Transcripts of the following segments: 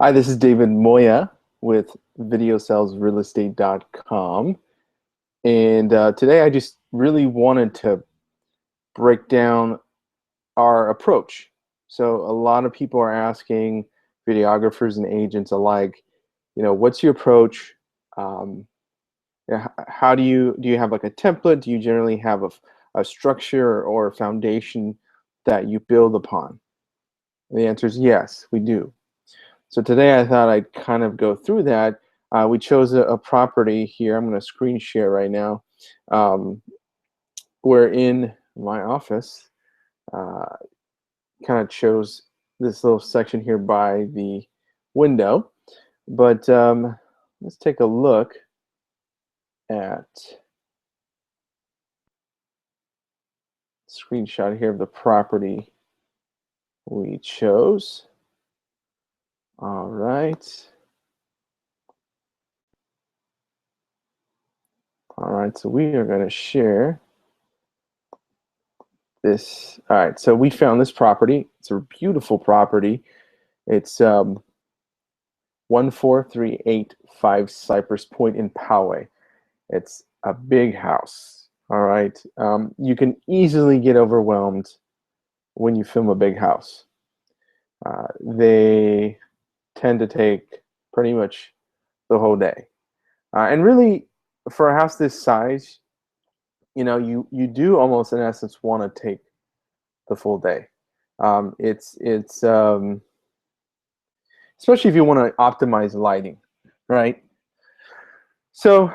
Hi, this is David Moya with videosalesrealestate.com. And today I just really wanted to break down our approach. So a lot of people are asking videographers and agents alike, what's your approach? Um, how do you have like a template? Do you generally have a structure or a foundation that you build upon? And the answer is yes, we do. So today I thought I'd kind of go through that. We chose a property here. I'm going to screen share right now. We're in my office. Uh, kind of chose this little section here by the window. But let's take a look at screenshot here of the property we chose. All right. All right, so we are going to share this. All right, so we found this property. It's a beautiful property. It's 14385 Cypress Point in Poway. It's a big house. All right, you can easily get overwhelmed when you film a big house. They tend to take pretty much the whole day, and really, for a house this size, you do almost in essence want to take the full day. It's especially if you want to optimize lighting, right? So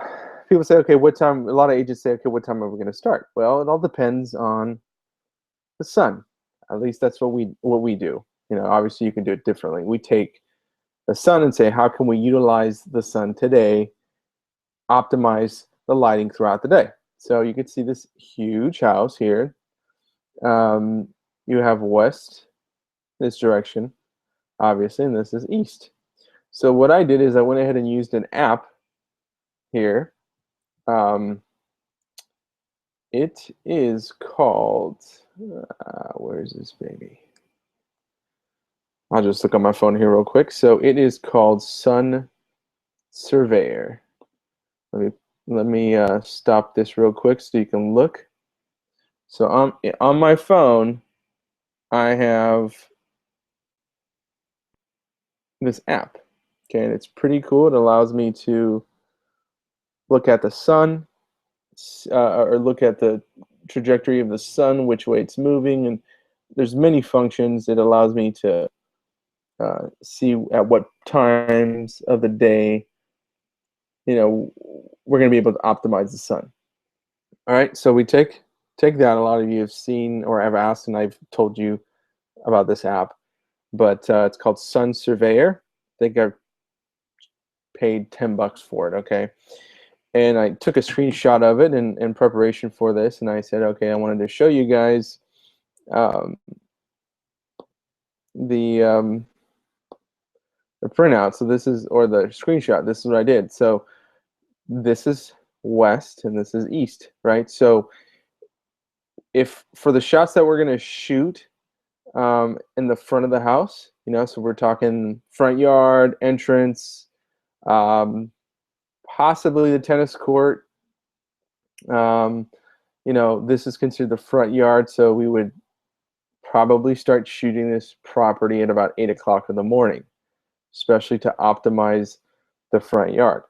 people say, okay, what time? A lot of agents say, okay, what time are we going to start? Well, it all depends on the sun. At least that's what we do. Obviously you can do it differently. We take the sun and say, how can we utilize the sun today, optimize the lighting throughout the day? So you can see this huge house here. You have west, this direction, obviously, and this is east. So what I did is I went ahead and used an app here. It is called, where is this baby? I'll just look on my phone here real quick. So it is called Sun Surveyor. Let me stop this real quick so you can look. So on my phone, I have this app. Okay, and it's pretty cool. It allows me to look at the sun, or look at the trajectory of the sun, which way it's moving, and there's many functions. It allows me to see at what times of the day, we're going to be able to optimize the sun. All right, so we take that. A lot of you have seen or have asked, and I've told you about this app, but it's called Sun Surveyor. I think I've paid $10 for it. Okay, and I took a screenshot of it in preparation for this, and I said, okay, I wanted to show you guys the printout. So this is, or the screenshot. This is what I did. So this is west and this is east, right? So if for the shots that we're going to shoot in the front of the house, so we're talking front yard, entrance, possibly the tennis court, this is considered the front yard, so we would probably start shooting this property at about 8 o'clock in the morning, especially to optimize the front yard.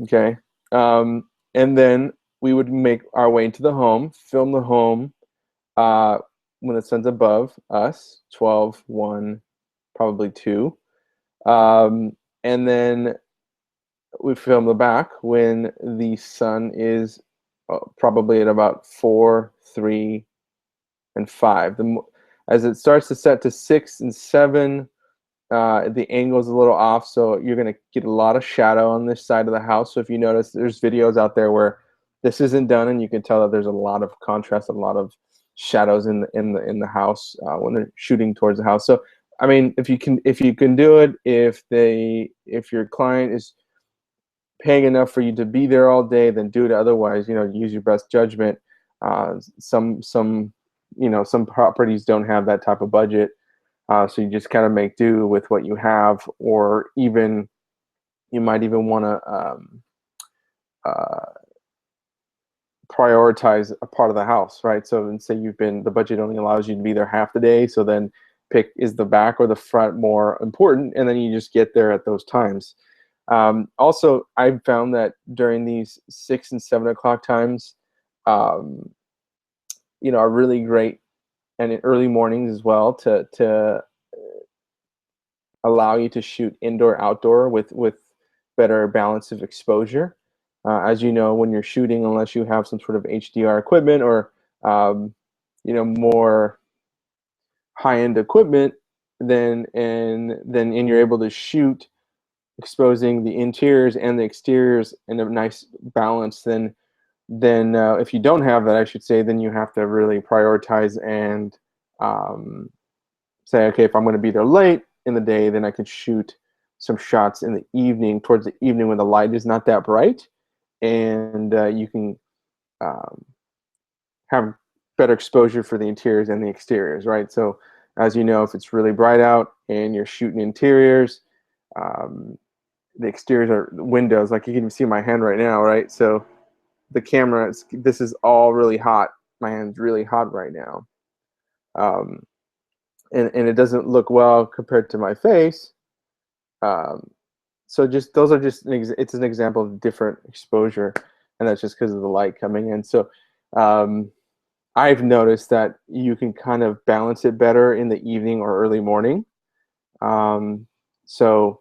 Okay, and then we would make our way into the home, film the home when the sun's above us, 12, 1, probably 2. And then we film the back when the sun is probably at about 4, 3, and 5. As it starts to set to 6 and 7, the angle is a little off, so you're going to get a lot of shadow on this side of the house. So if you notice, there's videos out there where this isn't done, and you can tell that there's a lot of contrast, a lot of shadows in the house when they're shooting towards the house. So I mean, if you can do it, if your client is paying enough for you to be there all day, then do it. Otherwise, use your best judgment. Some properties don't have that type of budget. So you just kind of make do with what you have, or even you might even want to uh, prioritize a part of the house, right? So, and say the budget only allows you to be there half the day, so then pick, is the back or the front more important, and then you just get there at those times. Also, I've found that during these 6 and 7 o'clock times, um, are really great, and in early mornings as well, to allow you to shoot indoor outdoor with better balance of exposure. As you know, when you're shooting, unless you have some sort of HDR equipment or um, more high-end equipment, then you're able to shoot exposing the interiors and the exteriors in a nice balance. Then if you don't have that, I should say, then you have to really prioritize and um, say, okay, if I'm going to be there late in the day, then I can shoot some shots in the evening, towards the evening when the light is not that bright, and you can um, have better exposure for the interiors and the exteriors, right? So, as you know, if it's really bright out and you're shooting interiors, um, the exteriors are windows. Like you can see my hand right now, right? So the camera, this is all really hot. My hand's really hot right now. Um, and it doesn't look well compared to my face. Um, so just those are just it's an example of different exposure, and that's just because of the light coming in. So um, I've noticed that you can kind of balance it better in the evening or early morning. Um, so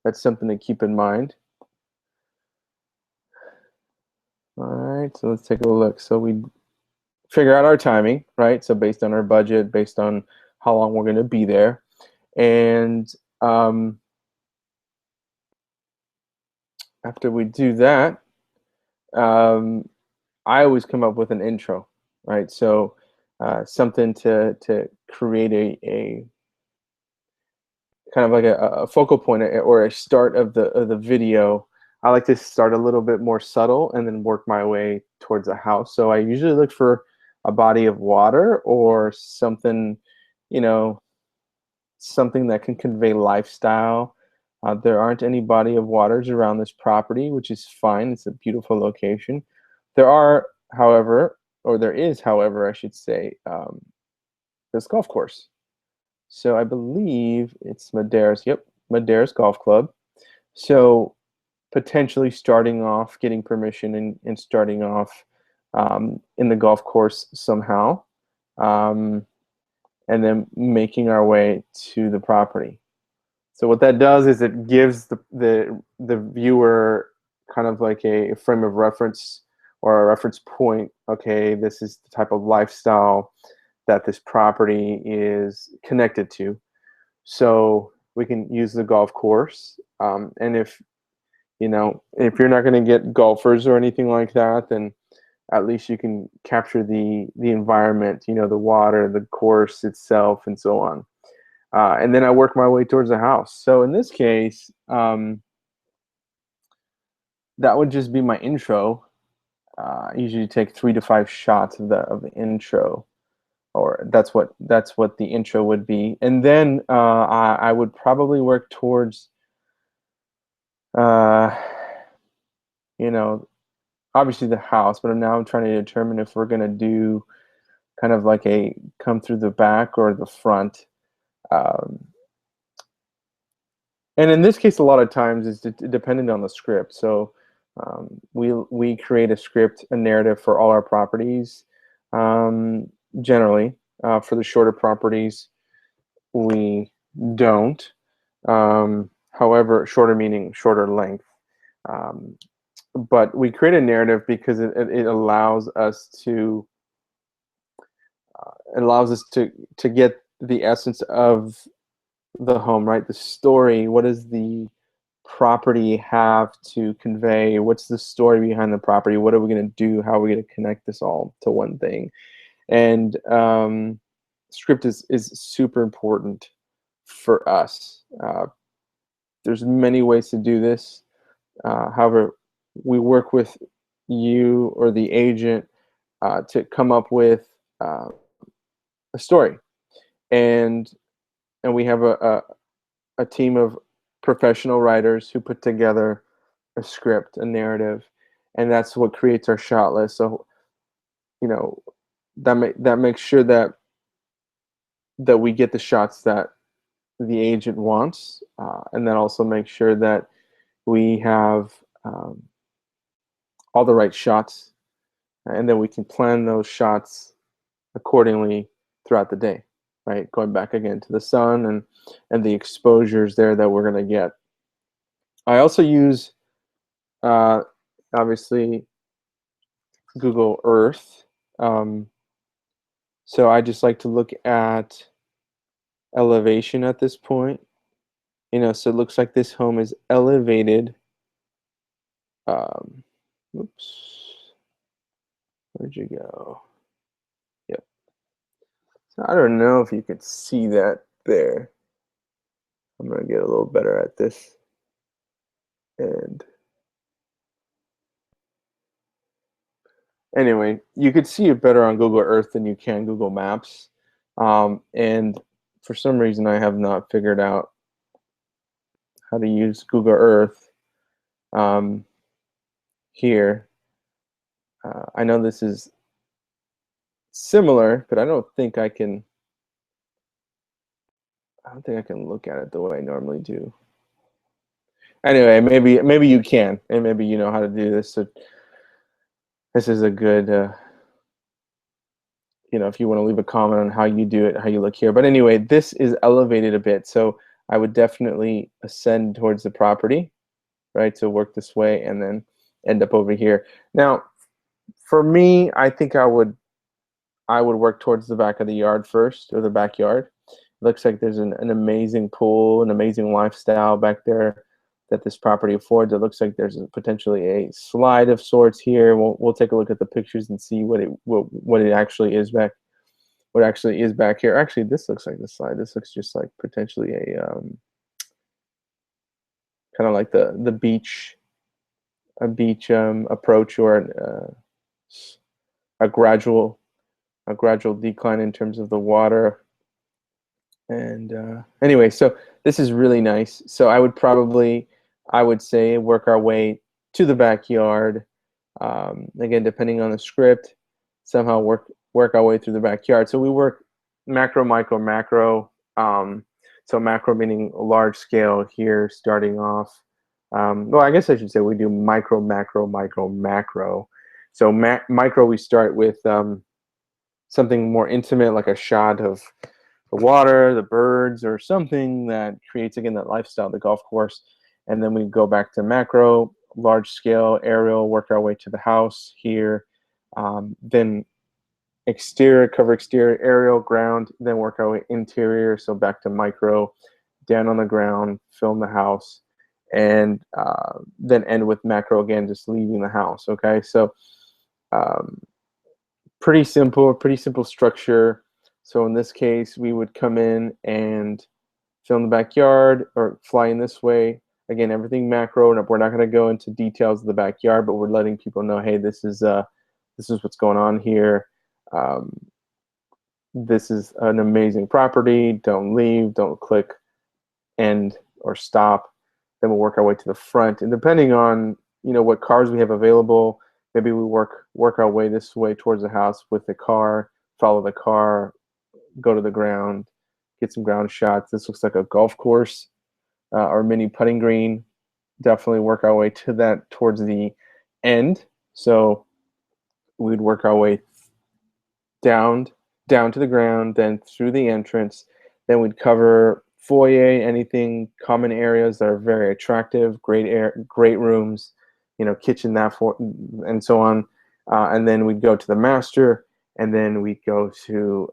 that's something to keep in mind. All right, so let's take a look. So we figure out our timing, right? So based on our budget, based on how long we're going to be there, and after we do that, um, I always come up with an intro, right? So something to create a kind of like a focal point or a start of the video. I like to start a little bit more subtle and then work my way towards a house. So I usually look for a body of water or something, you know, something that can convey lifestyle. There aren't any body of waters around this property, which is fine. It's a beautiful location. There are, however, or there is, however, I should say, this golf course. So I believe it's Madeiras. Yep, Madeiras Golf Club. So potentially starting off, getting permission and starting off in the golf course somehow, um, and then making our way to the property. So what that does is it gives the viewer kind of like a frame of reference or a reference point. Okay, this is the type of lifestyle that this property is connected to. So we can use the golf course. And if you're not going to get golfers or anything like that, then at least you can capture the environment, the water, the course itself, and so on. And then I work my way towards the house. So in this case, that would just be my intro. I usually take 3 to 5 shots of the intro, or that's what the intro would be. And then I would probably work towards, uh, you know, obviously the house. But now I'm trying to determine if we're gonna do kind of like a come through the back or the front. Um, And in this case, a lot of times it's dependent on the script. So we create a script, a narrative for all our properties. Um, Generally, for the shorter properties, we don't. However, shorter meaning shorter length. Um, but we create a narrative because it allows us to to get the essence of the home, right? The story. What does the property have to convey? What's the story behind the property? What are we going to do? How are we going to connect this all to one thing? And script is super important for us. There's many ways to do this. However, we work with you or the agent to come up with a story. And and we have a team of professional writers who put together a script, a narrative, and that's what creates our shot list. So you know that makes sure that we get the shots that the agent wants, and then also make sure that we have all the right shots, and then we can plan those shots accordingly throughout the day, right? Going back again to the sun and the exposures there that we're going to get. I also use uh, obviously Google Earth. Um, so I just like to look at elevation at this point. So it looks like this home is elevated. Um, oops, where'd you go? Yep. So I don't know if you could see that there. I'm gonna get a little better at this. And anyway, you could see it better on Google Earth than you can Google Maps. And for some reason, I have not figured out how to use Google Earth um, here. I know this is similar, but I don't think I can. I don't think I can look at it the way I normally do. Anyway, maybe you can, and maybe you know how to do this. So this is a good, if you want to leave a comment on how you do it, how you look here. But anyway, this is elevated a bit, so I would definitely ascend towards the property, right? So work this way and then end up over here. Now, for me, I think I would work towards the back of the yard first, or the backyard. It looks like there's an amazing pool, an amazing lifestyle back there that this property affords. It looks like there's potentially a slide of sorts here. We'll take a look at the pictures and see what it actually is back here. Actually, this looks like the slide. This looks just like potentially a kind of like the beach, a beach approach, or a gradual decline in terms of the water. And anyway, so this is really nice. So I would say work our way to the backyard. Again, depending on the script, somehow work our way through the backyard. So we work macro, micro, macro. So macro meaning large scale here, starting off. Well, I guess I should say we do micro, macro, micro, macro. So micro, we start with something more intimate, like a shot of the water, the birds, or something that creates, again, that lifestyle, the golf course. And then we go back to macro, large scale, aerial, work our way to the house here. Then exterior, cover exterior, aerial, ground, then work our way interior. So back to micro, down on the ground, film the house, and then end with macro again, just leaving the house. Okay, so um, pretty simple structure. So in this case, we would come in and film the backyard, or fly in this way. Again, everything macro, and we're not going to go into details of the backyard, but we're letting people know, hey, this is what's going on here. Um, this is an amazing property. Don't leave. Don't click end or stop. Then we'll work our way to the front, and depending on what cars we have available, maybe we work our way this way towards the house with the car, follow the car, go to the ground, get some ground shots. This looks like a golf course or mini putting green. Definitely work our way to that towards the end. So we'd work our way down to the ground, then through the entrance. Then we'd cover foyer, anything common areas that are very attractive, great rooms, kitchen, and so on. And then we'd go to the master, and then we'd go to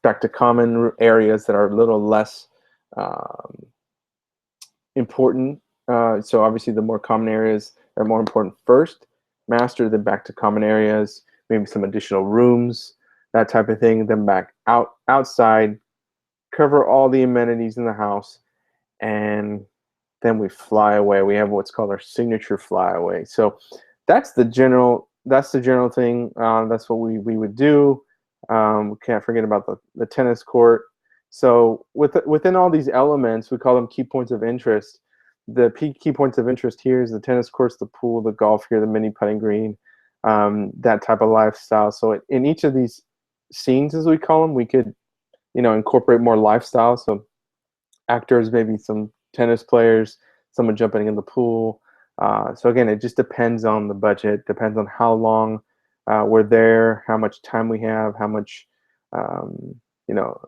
back to common areas that are a little less important. So obviously the more common areas are more important first. Master, then back to common areas, maybe some additional rooms, that type of thing. Then back outside, cover all the amenities in the house, and then we fly away. We have what's called our signature flyaway. So that's the general thing. That's what we would do. We can't forget about the tennis court. So within all these elements, we call them key points of interest. The key points of interest here is the tennis courts, the pool, the golf here, the mini putting green, that type of lifestyle. So in each of these scenes, as we call them, we could, incorporate more lifestyle. So actors, maybe some tennis players, someone jumping in the pool. So again, it just depends on the budget, depends on how long we're there, how much time we have, how much, you know,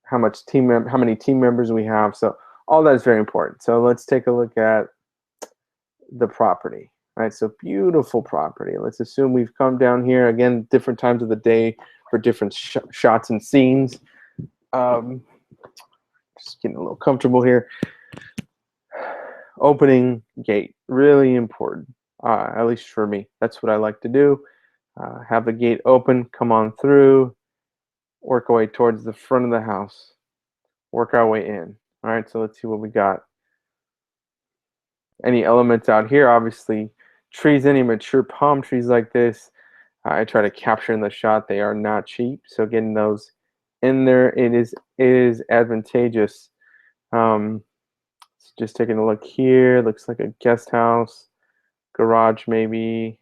how many team members we have. So all that is very important. So let's take a look at the property. All right, so beautiful property. Let's assume we've come down here again, different times of the day for different shots and scenes. Just getting a little comfortable here. Opening gate, really important. At least for me, that's what I like to do. Have the gate open, come on through, work our way towards the front of the house, work our way in. All right, so let's see what we got. Any elements out here, obviously trees, any mature palm trees like this, I try to capture in the shot. They are not cheap, so getting those in there, it is advantageous. Just taking a look here, looks like a guest house, garage maybe.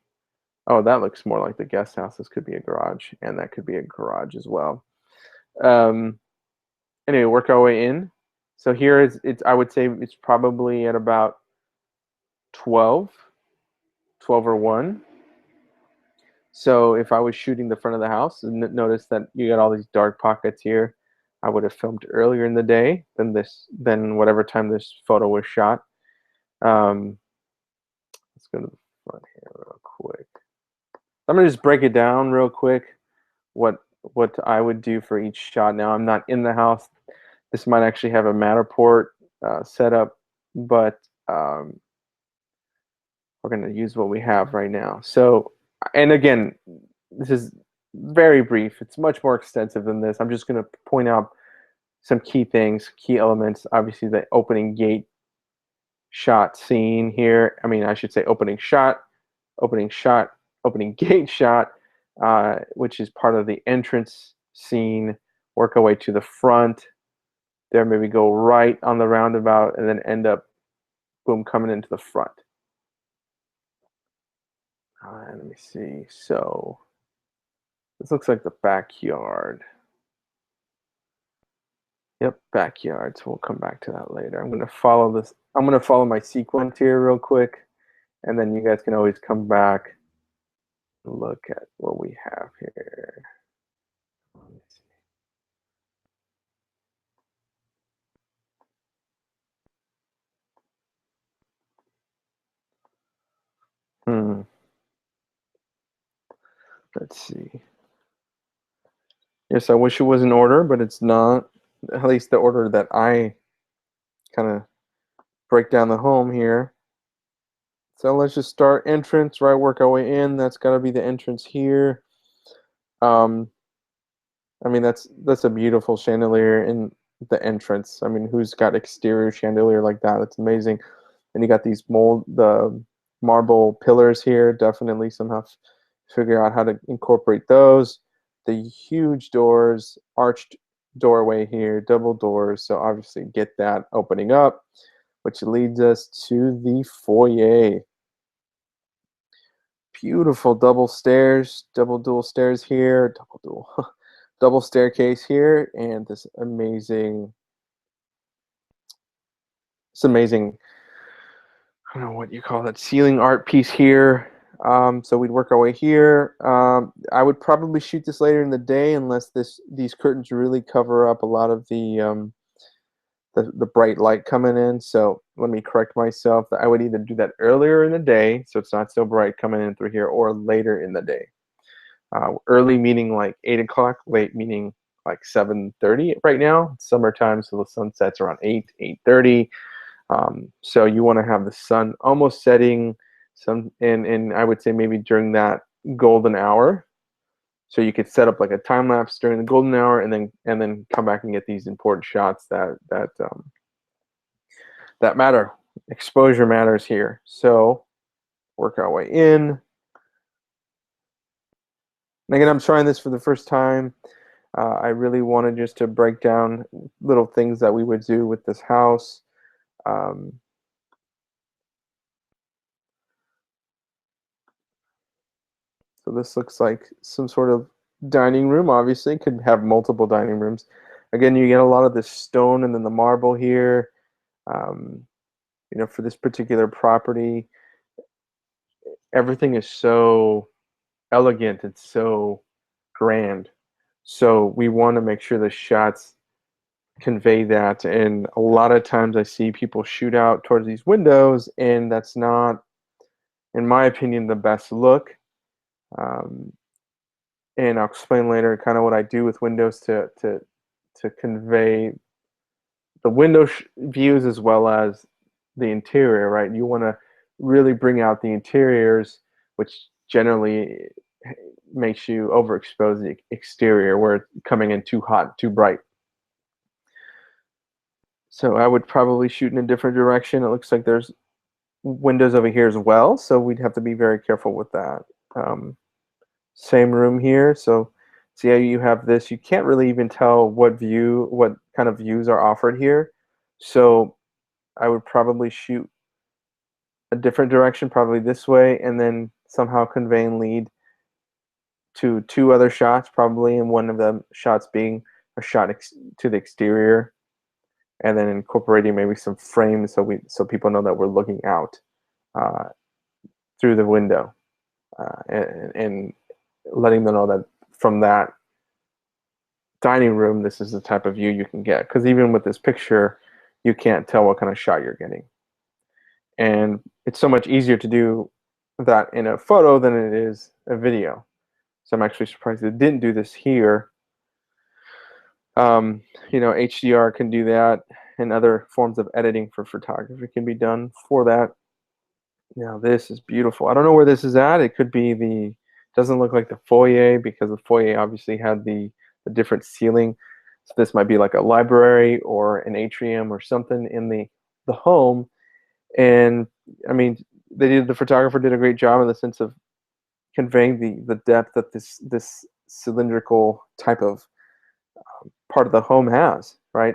Oh, that looks more like the guest house. This could be a garage, and that could be a garage as well. Anyway, work our way in. So here it's I would say it's probably at about 12 or 1. So if I was shooting the front of the house, and notice that you got all these dark pockets here, I would have filmed earlier in the day than whatever time this photo was shot. Let's go to the front here real quick. I'm gonna just break it down real quick. What I would do for each shot. Now I'm not in the house. This might actually have a Matterport set up, but we're gonna use what we have right now. So, and again, this is very brief. It's much more extensive than this. I'm just gonna point out some key things, key elements. Obviously, the opening gate shot scene here. I mean, I should say opening shot, opening gate shot, which is part of the entrance scene. Work our way to the front. There, maybe go right on the roundabout, and then end up, boom, coming into the front. Let me see. So this looks like the backyard. Yep, backyard. So we'll come back to that later. I'm going to follow this. I'm going to follow my sequence here real quick, and then you guys can always come back and look at what we have here. Let's see. Yes, I wish it was in order, but it's not. At least the order that I kind of break down the home here. So let's just start entrance, right? Work our way in. That's got to be the entrance here. I mean, that's a beautiful chandelier in the entrance. I mean, who's got exterior chandelier like that? That's amazing. And you got these the marble pillars here. Definitely somehow figure out how to incorporate those. The huge doors, arched doorway here, double doors. So obviously get that opening up, which leads us to the foyer. Beautiful double stairs, double dual stairs here, double staircase here, and this amazing, I don't know what you call that, ceiling art piece here. So we'd work our way here. I would probably shoot this later in the day unless these curtains really cover up a lot of the bright light coming in. So let me correct myself. I would either do that earlier in the day, so it's not so bright coming in through here, or later in the day. Early meaning like 8 o'clock, late meaning like 7:30 right now. It's summertime, so the sun sets around 8:30. So you want to have the sun almost setting, and I would say maybe during that golden hour. So you could set up like a time lapse during the golden hour, and then come back and get these important shots that matter. Exposure matters here. So work our way in. And again, I'm trying this for the first time. I really wanted just to break down little things that we would do with this house. Um, so this looks like some sort of dining room. Obviously, could have multiple dining rooms. Again, you get a lot of the stone and then the marble here. Um, for this particular property, everything is so elegant. It's so grand. So we want to make sure the shots convey that. And a lot of times I see people shoot out towards these windows, and that's not, in my opinion, the best look. Um, and I'll explain later kind of what I do with windows to convey the window views as well as the interior, right? You want to really bring out the interiors, which generally makes you overexpose the exterior where it's coming in too hot, too bright. So I would probably shoot in a different direction. It looks like there's windows over here as well, so we'd have to be very careful with that. Um, Same room here, so see how you have this. You can't really even tell what kind of views are offered here. So I would probably shoot a different direction, probably this way, and then somehow convey and lead to two other shots, probably, and one of them shots being a shot to the exterior, and then incorporating maybe some frames so people know that we're looking out uh, through the window, and letting them know that from that dining room, this is the type of view you can get. Because even with this picture, you can't tell what kind of shot you're getting. And it's so much easier to do that in a photo than it is a video. So I'm actually surprised they didn't do this here. HDR can do that, and other forms of editing for photography can be done for that. Now this is beautiful. I don't know where this is at. It could be doesn't look like the foyer because the foyer obviously had the different ceiling. So this might be like a library or an atrium or something in the home. And I mean, the photographer did a great job in the sense of conveying the depth that this cylindrical type of part of the home has, right?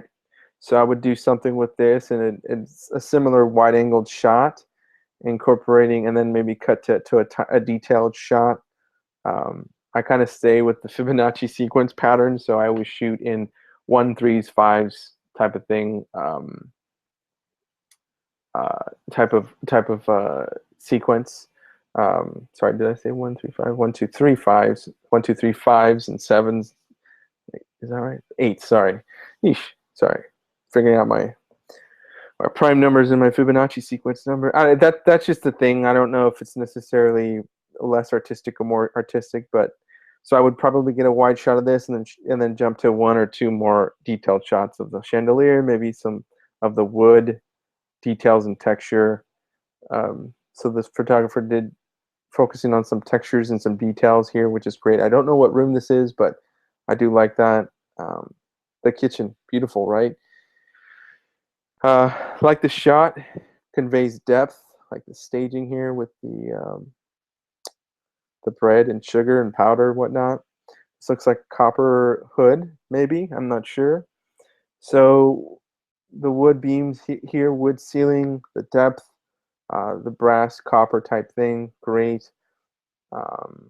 So I would do something with this, and it's a similar wide-angled shot, incorporating, and then maybe cut to a detailed shot. I kind of stay with the Fibonacci sequence pattern, so I always shoot in 1, 3s, 5s type of thing, type of sequence. Sorry, did I say 1, 3, 5? 1, 2, 3, 5s, 1, 2, 3, 5s, and 7s. Is that right? 8. Sorry. Yeesh. Sorry. Figuring out my prime numbers in my Fibonacci sequence number. That's just the thing. I don't know if it's necessarily less artistic or more artistic, but so I would probably get a wide shot of this, and then jump to 1 or 2 more detailed shots of the chandelier, maybe some of the wood details and texture. So this photographer did focusing on some textures and some details here, which is great. I don't know what room this is, but I do like that. The kitchen, beautiful, right? Like the shot conveys depth, like the staging here with the bread and sugar and powder and whatnot. This looks like copper hood, maybe. I'm not sure. So the wood beams here, wood ceiling, the depth, the brass copper type thing, great. Um,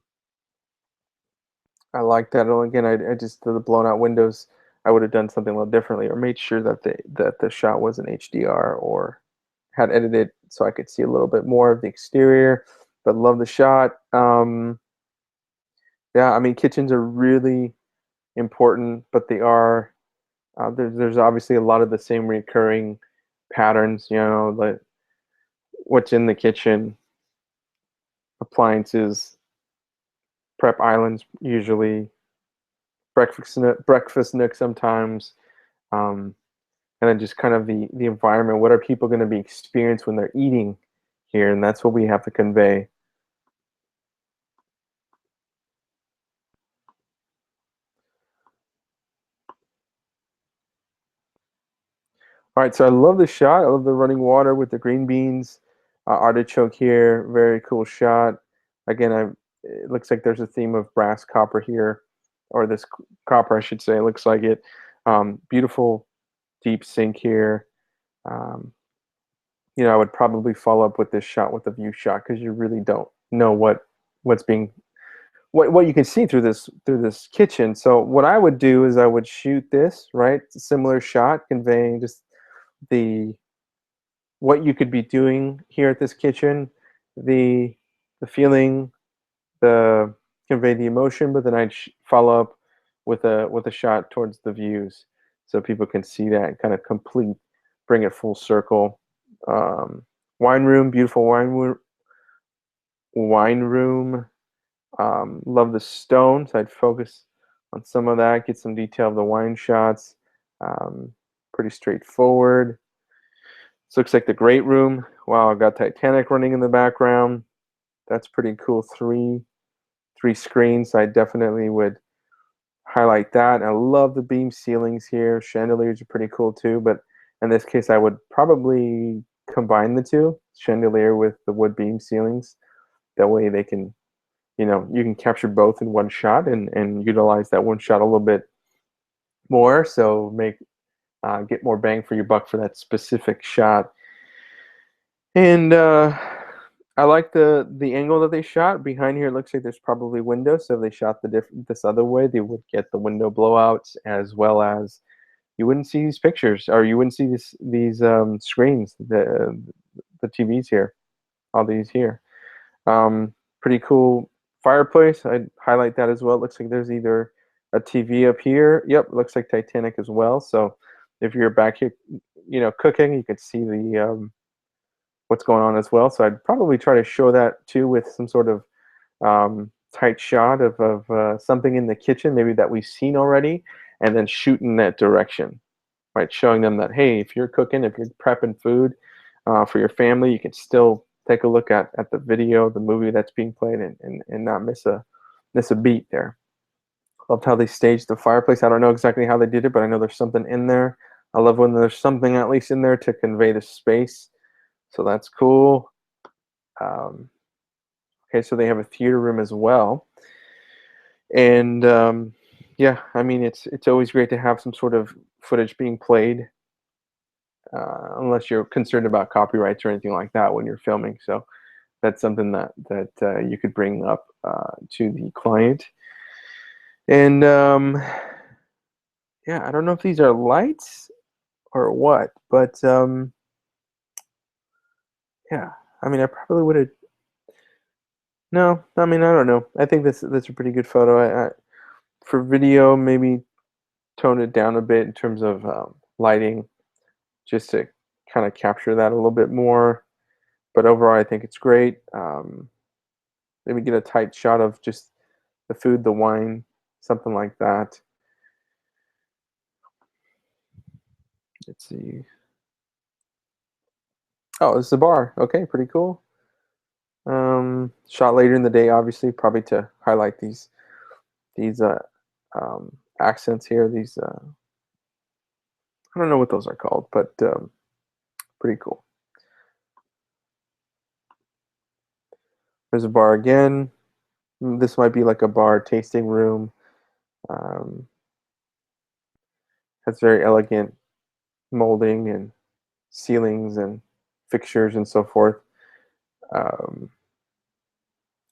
I like that. And again, I just the blown out windows. I would have done something a little differently, or made sure that the shot was an HDR, or had edited so I could see a little bit more of the exterior. But love the shot. Yeah, I mean, kitchens are really important, but they are there's obviously a lot of the same recurring patterns. Like what's in the kitchen, appliances, prep islands usually, breakfast nook sometimes, um, and then just kind of the environment. What are people going to be experienced when they're eating here? And that's what we have to convey. All right, so I love the shot. I love the running water with the green beans, artichoke here. Very cool shot. Again, it looks like there's a theme of brass copper here. or this copper, I should say. It looks like it. Beautiful deep sink here. Um, I would probably follow up with this shot with a view shot because you really don't know what's being what you can see through this kitchen. So what I would do is I would shoot this, right? It's a similar shot conveying just the what you could be doing here at this kitchen, the feeling, the convey the emotion, but then I'd follow up with a shot towards the views so people can see that and kind of complete, bring it full circle. Um, Wine room, beautiful wine room. Love the stone, so I'd focus on some of that, get some detail of the wine shots. Um, Pretty straightforward. This looks like the great room. Wow, I've got Titanic running in the background. That's pretty cool. Three screens. I definitely would highlight that. I love the beam ceilings here. Chandeliers are pretty cool too, but in this case, I would probably combine the two, chandelier with the wood beam ceilings. That way they can, you can capture both in one shot and utilize that one shot a little bit more. So get more bang for your buck for that specific shot. And I like the angle that they shot. Behind here, it looks like there's probably windows. So if they shot this other way, they would get the window blowouts, as well as you wouldn't see these pictures, or you wouldn't see these screens, the TVs here, all these here. Pretty cool fireplace. I'd highlight that as well. It looks like there's either a TV up here. Yep, looks like Titanic as well. So if you're back here, cooking, you could see the what's going on as well. So I'd probably try to show that too with some sort of tight shot of something in the kitchen, maybe that we've seen already, and then shoot in that direction, right? Showing them that, hey, if you're cooking, if you're prepping food for your family, you can still take a look at the video, the movie that's being played, and not miss a beat there. Loved how they staged the fireplace. I don't know exactly how they did it, but I know there's something in there. I love when there's something at least in there to convey the space. So that's cool. Um, okay, so they have a theater room as well, and yeah, I mean it's always great to have some sort of footage being played, unless you're concerned about copyrights or anything like that when you're filming. So that's something that you could bring up to the client. And yeah, I don't know if these are lights or what, but yeah, I mean, I probably would have. No, I mean, I don't know. I think that's a pretty good photo. For video, maybe tone it down a bit in terms of lighting, just to kind of capture that a little bit more. But overall, I think it's great. Maybe get a tight shot of just the food, the wine, something like that. Let's see. Oh, it's a bar. Okay, pretty cool. Shot later in the day, obviously, probably to highlight these accents here. These I don't know what those are called, but pretty cool. There's a bar again. This might be like a bar tasting room. Um, has very elegant molding and ceilings and fixtures and so forth. Um,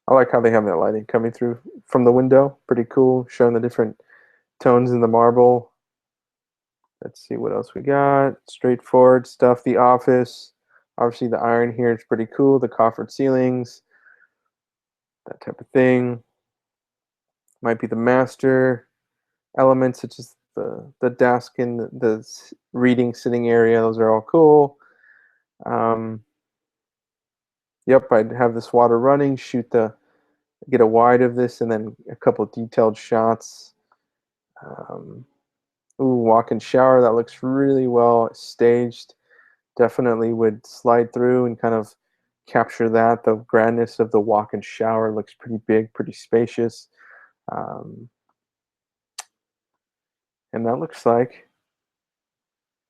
I like how they have that lighting coming through from the window. Pretty cool, showing the different tones in the marble. Let's see what else we got. Straightforward stuff. The office. Obviously, the iron here is pretty cool. The coffered ceilings, that type of thing. Might be the master elements, such as the desk and the reading sitting area. Those are all cool. Um, yep, I'd have this water running. Get a wide of this, and then a couple detailed shots. Ooh, walk-in shower. That looks really well staged. Definitely would slide through and kind of capture that. The grandness of the walk-in shower looks pretty big, pretty spacious. Um, and that looks like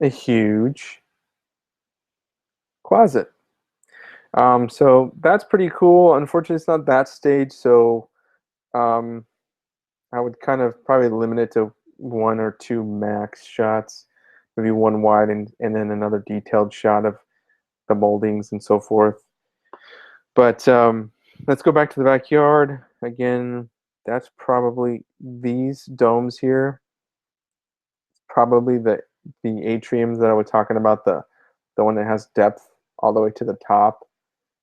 a huge closet. So that's pretty cool. Unfortunately, it's not that staged, so um, I would kind of probably limit it to one or two max shots, maybe one wide and then another detailed shot of the moldings and so forth. But let's go back to the backyard. Again, that's probably these domes here. Probably the atriums that I was talking about, the one that has depth all the way to the top.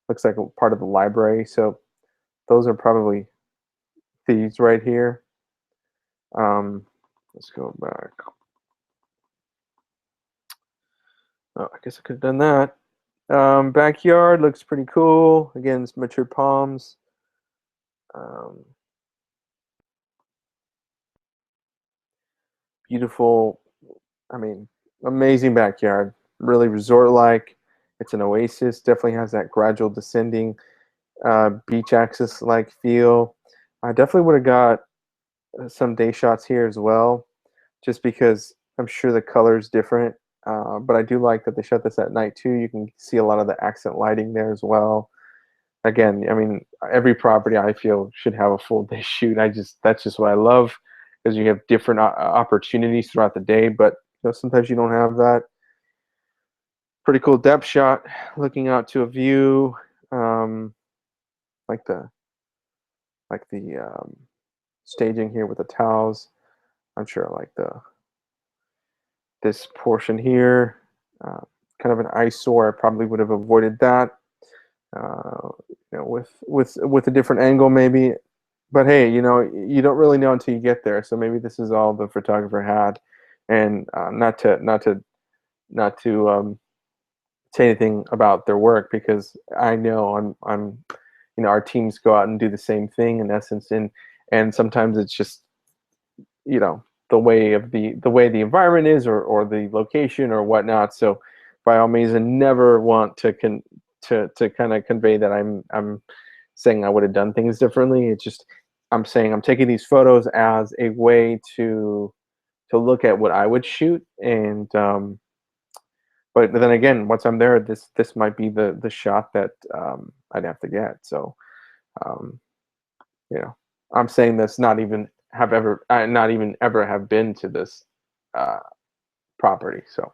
Looks like a part of the library. So those are probably these right here. Let's go back. Oh, I guess I could have done that. Backyard looks pretty cool. Again, it's mature palms. Um, Beautiful. I mean, amazing backyard. Really resort-like. It's an oasis. Definitely has that gradual descending beach access-like feel. I definitely would have got some day shots here as well, just because I'm sure the color is different. But I do like that they shot this at night too. You can see a lot of the accent lighting there as well. Again, I mean, every property I feel should have a full day shoot. That's just what I love, because you have different opportunities throughout the day. But sometimes you don't have that. Pretty cool depth shot, looking out to a view, um, like the staging here with the towels. I'm sure I like this portion here. Uh, Kind of an eyesore. I probably would have avoided that. With a different angle maybe. But hey, you don't really know until you get there. So maybe this is all the photographer had, and not to say anything about their work, because I know our teams go out and do the same thing in essence, and sometimes it's just the way the environment is, or the location or whatnot. So by all means, I never want to kind of convey that I'm saying I would have done things differently. It's just I'm saying I'm taking these photos as a way to look at what I would shoot, and but then again, once I'm there, this might be the shot that I'd have to get. So um, you know, I'm saying this not even ever have been to this uh, property. So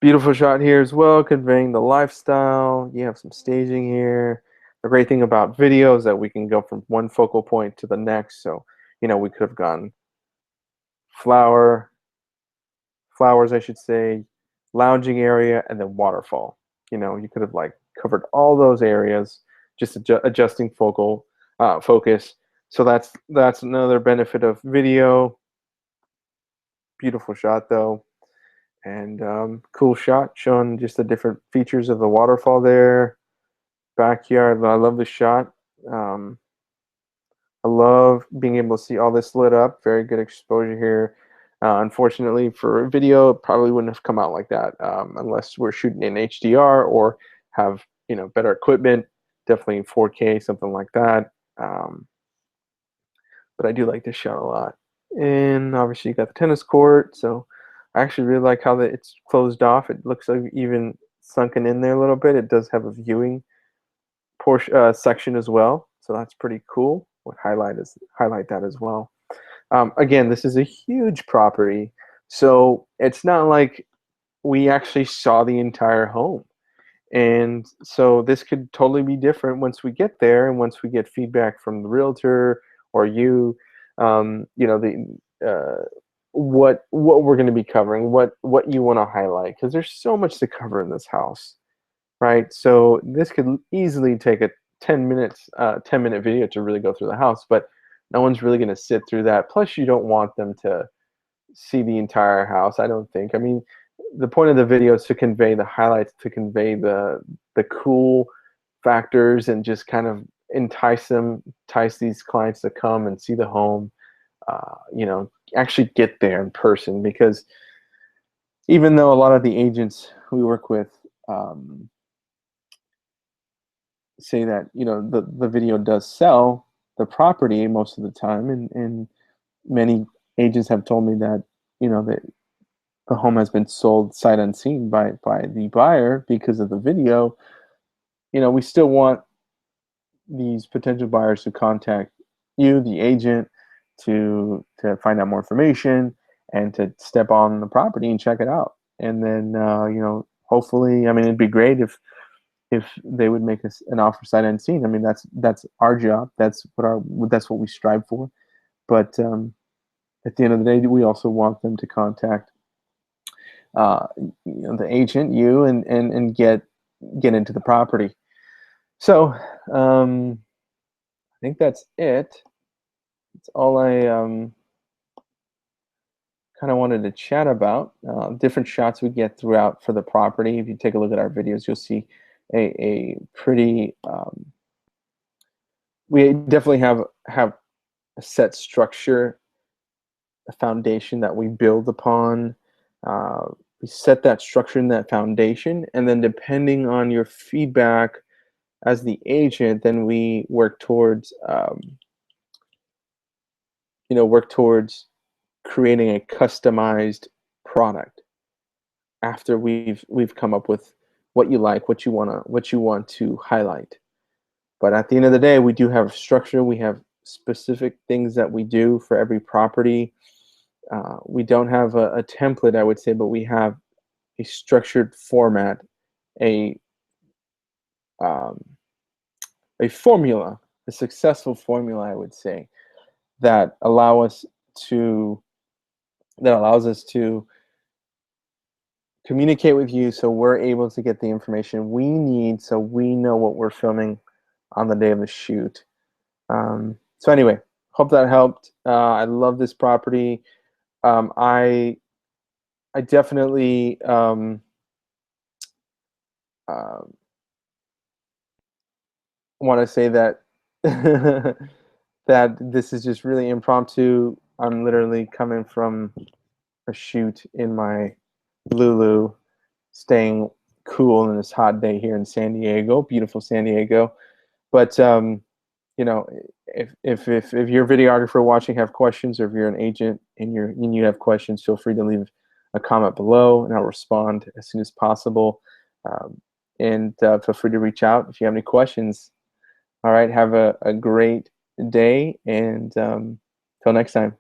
beautiful shot here as well, conveying the lifestyle. You have some staging here. The great thing about video is that we can go from one focal point to the next. So we could have gone flower, flowers, I should say, lounging area, and then waterfall. You could have like covered all those areas, just adjusting focus. So that's another benefit of video. Beautiful shot though, and cool shot showing just the different features of the waterfall there. Backyard, I love the shot. I love being able to see all this lit up. Very good exposure here. Unfortunately, for video, it probably wouldn't have come out like that unless we're shooting in HDR or have better equipment. Definitely in 4K, something like that. But I do like this shot a lot. And obviously, you got the tennis court. So I actually really like how it's closed off. It looks like even sunken in there a little bit. It does have a viewing portion section as well. So that's pretty cool. Would highlight that as well. Again, this is a huge property, so it's not like we actually saw the entire home. And so this could totally be different once we get there, and once we get feedback from the realtor or you, the what we're going to be covering, what you want to highlight, because there's so much to cover in this house, right? So this could easily take a 10-minute video to really go through the house, but no one's really going to sit through that. Plus, you don't want them to see the entire house, I don't think. I mean, the point of the video is to convey the highlights, to convey the cool factors, and just kind of entice these clients to come and see the home. Actually get there in person, because even though a lot of the agents we work with say that the video does sell the property most of the time, and many agents have told me that that the home has been sold sight unseen by the buyer because of the video. We still want these potential buyers to contact you, the agent, to find out more information and to step on the property and check it out. And then hopefully, I mean, it'd be great if they would make us an offer sight unseen. I mean, that's our job. That's what we strive for. But at the end of the day, we also want them to contact the agent, you, and get into the property. So I think that's it. That's all I kind of wanted to chat about. Different shots we get throughout for the property. If you take a look at our videos, you'll see a pretty. We definitely have a set structure, a foundation that we build upon. We set that structure and that foundation, and then depending on your feedback as the agent, then we work towards creating a customized product after we've come up with what you like, what you want to highlight. But at the end of the day, we do have a structure. We have specific things that we do for every property. We don't have a template, I would say, but we have a structured format, a formula, a successful formula, I would say, that allows us to communicate with you, so we're able to get the information we need, so we know what we're filming on the day of the shoot. So anyway, hope that helped. I love this property. I definitely want to say that that this is just really impromptu. I'm literally coming from a shoot in my Lulu, staying cool in this hot day here in San Diego, beautiful San Diego. But if you're a videographer watching, have questions, or if you're an agent and you have questions, feel free to leave a comment below, and I'll respond as soon as possible. And feel free to reach out if you have any questions. All right, have a great day, and till next time.